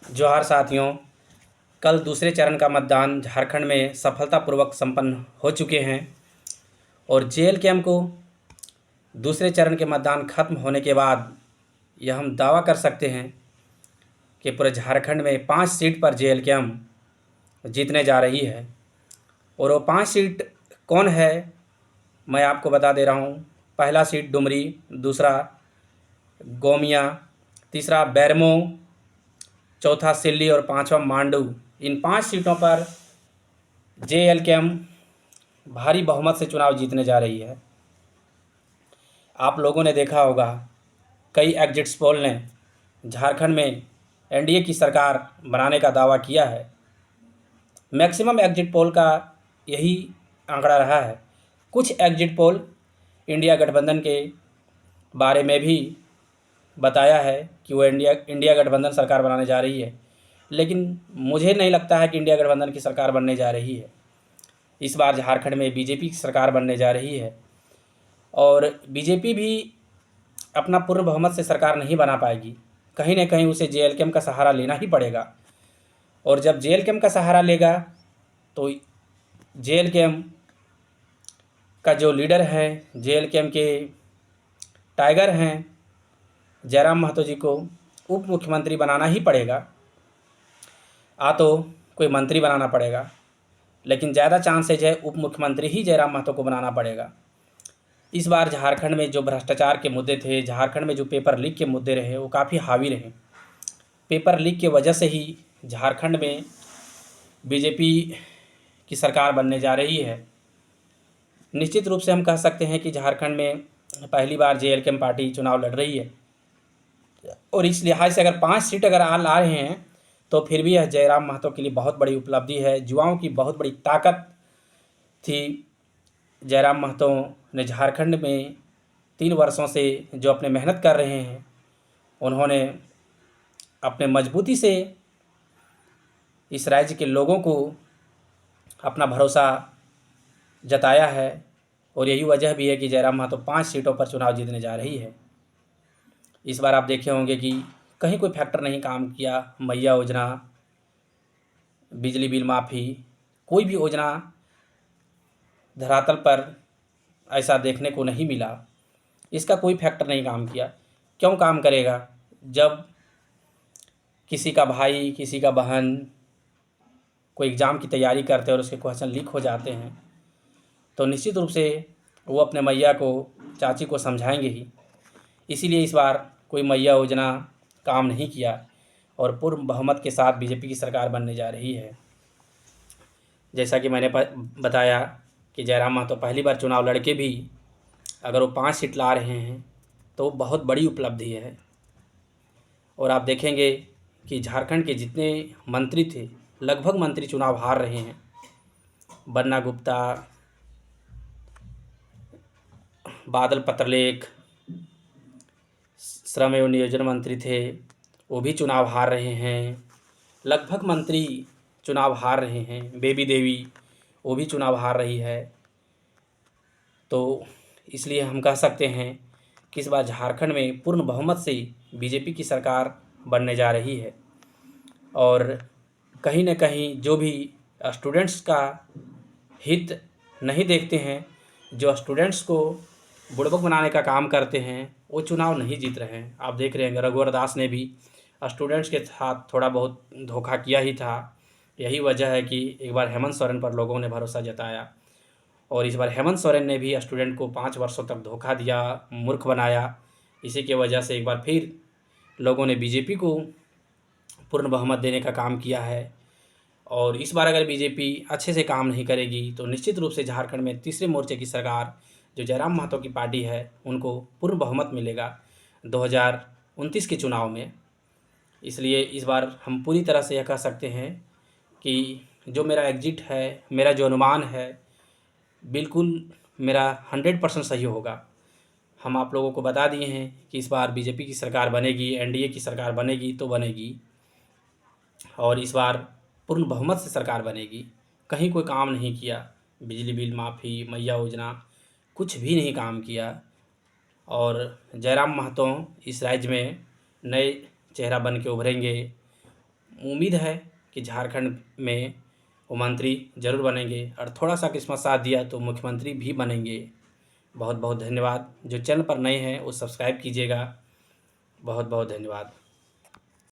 जोहार साथियों। कल दूसरे चरण का मतदान झारखंड में सफलतापूर्वक संपन्न हो चुके हैं और जेएल कैम्प को दूसरे चरण के मतदान खत्म होने के बाद यह हम दावा कर सकते हैं कि पूरे झारखंड में 5 सीट पर जेएल कैम्प जीतने जा रही है। और वो 5 सीट कौन है, मैं आपको बता दे रहा हूँ। पहला सीट डुमरी, दूसरा गोमिया, तीसरा बैरमो, चौथा सिल्ली और पांचवा मांडू। इन 5 सीटों पर जेएल कैम्प भारी बहुमत से चुनाव जीतने जा रही है। आप लोगों ने देखा होगा, कई एग्जिट पोल ने झारखंड में एनडीए की सरकार बनाने का दावा किया है। मैक्सिमम एग्जिट पोल का यही आंकड़ा रहा है। कुछ एग्जिट पोल इंडिया गठबंधन के बारे में भी बताया है कि वो इंडिया गठबंधन सरकार बनाने जा रही है, लेकिन मुझे नहीं लगता है कि इंडिया गठबंधन की सरकार बनने जा रही है। इस बार झारखंड में बीजेपी की सरकार बनने जा रही है और बीजेपी भी अपना पूर्ण बहुमत से सरकार नहीं बना पाएगी। कहीं ना कहीं उसे जेएल कैम्प का सहारा लेना ही पड़ेगा और जब जेएल कैम्प का सहारा लेगा तो जेएल कैम्प का जो लीडर है, जेएल कैम्प के टाइगर हैं, जयराम महतो जी को उप मुख्यमंत्री बनाना ही पड़ेगा। तो कोई मंत्री बनाना पड़ेगा, लेकिन ज़्यादा चांसेज है उप मुख्यमंत्री ही जयराम महतो को बनाना पड़ेगा। इस बार झारखंड में जो भ्रष्टाचार के मुद्दे थे, झारखंड में जो पेपर लीक के मुद्दे रहे, वो काफ़ी हावी रहे। पेपर लीक की वजह से ही झारखंड में बीजेपी की सरकार बनने जा रही है। निश्चित रूप से हम कह सकते हैं कि झारखंड में पहली बार जेएल कैम्प पार्टी चुनाव लड़ रही है और इस लिहाज से अगर 5 सीट अगर ला रहे हैं तो फिर भी यह जयराम महतो के लिए बहुत बड़ी उपलब्धि है। युवाओं की बहुत बड़ी ताकत थी। जयराम महतो ने झारखंड में 3 वर्षों से जो अपने मेहनत कर रहे हैं, उन्होंने अपने मजबूती से इस राज्य के लोगों को अपना भरोसा जताया है और यही वजह भी है कि जयराम महतो 5 सीटों पर चुनाव जीतने जा रही है। इस बार आप देखे होंगे कि कहीं कोई फैक्टर नहीं काम किया। मैया योजना, बिजली बिल माफ़ी, कोई भी योजना धरातल पर ऐसा देखने को नहीं मिला। इसका कोई फैक्टर नहीं काम किया। क्यों काम करेगा? जब किसी का भाई, किसी का बहन कोई एग्ज़ाम की तैयारी करते हैं और उसके क्वेश्चन लीक हो जाते हैं तो निश्चित रूप से वो अपने मैया को, चाची को समझाएंगे ही। इसीलिए इस बार कोई मैया योजना काम नहीं किया और पूर्ण बहुमत के साथ बीजेपी की सरकार बनने जा रही है। जैसा कि मैंने बताया कि जयराम महतो पहली बार चुनाव लड़के भी अगर वो 5 सीट ला रहे हैं तो बहुत बड़ी उपलब्धि है। और आप देखेंगे कि झारखंड के जितने मंत्री थे, लगभग मंत्री चुनाव हार रहे हैं। बन्ना गुप्ता, बादल पत्रलेख, श्रम एवं नियोजन मंत्री थे, वो भी चुनाव हार रहे हैं। लगभग मंत्री चुनाव हार रहे हैं। बेबी देवी, वो भी चुनाव हार रही है। तो इसलिए हम कह सकते हैं कि इस बार झारखंड में पूर्ण बहुमत से बीजेपी की सरकार बनने जा रही है। और कहीं न कहीं जो भी स्टूडेंट्स का हित नहीं देखते हैं, जो स्टूडेंट्स को बुड़बक बनाने का काम करते हैं, वो चुनाव नहीं जीत रहे हैं। आप देख रहे हैं रघुवर दास ने भी स्टूडेंट्स के साथ थोड़ा बहुत धोखा किया ही था। यही वजह है कि एक बार हेमंत सोरेन पर लोगों ने भरोसा जताया और इस बार हेमंत सोरेन ने भी स्टूडेंट को 5 वर्षों तक धोखा दिया, मूर्ख बनाया। इसी के वजह से एक बार फिर लोगों ने बीजेपी को पूर्ण बहुमत देने का काम किया है। और इस बार अगर बीजेपी अच्छे से काम नहीं करेगी तो निश्चित रूप से झारखंड में तीसरे मोर्चे की सरकार, जो जयराम महतो की पार्टी है, उनको पूर्ण बहुमत मिलेगा 2029 के चुनाव में। इसलिए इस बार हम पूरी तरह से यह कह सकते हैं कि जो मेरा एग्जिट है, मेरा जो अनुमान है, बिल्कुल मेरा 100% सही होगा। हम आप लोगों को बता दिए हैं कि इस बार बीजेपी की सरकार बनेगी, एनडीए की सरकार बनेगी तो बनेगी और इस बार पूर्ण बहुमत से सरकार बनेगी। कहीं कोई काम नहीं किया, बिजली बिल माफ़ी, मैया योजना, कुछ भी नहीं काम किया। और जयराम महतो इस राज्य में नए चेहरा बन के उभरेंगे। उम्मीद है कि झारखंड में वो मंत्री ज़रूर बनेंगे और थोड़ा सा किस्मत साथ दिया तो मुख्यमंत्री भी बनेंगे। बहुत बहुत धन्यवाद। जो चैनल पर नए हैं वो सब्सक्राइब कीजिएगा। बहुत बहुत धन्यवाद।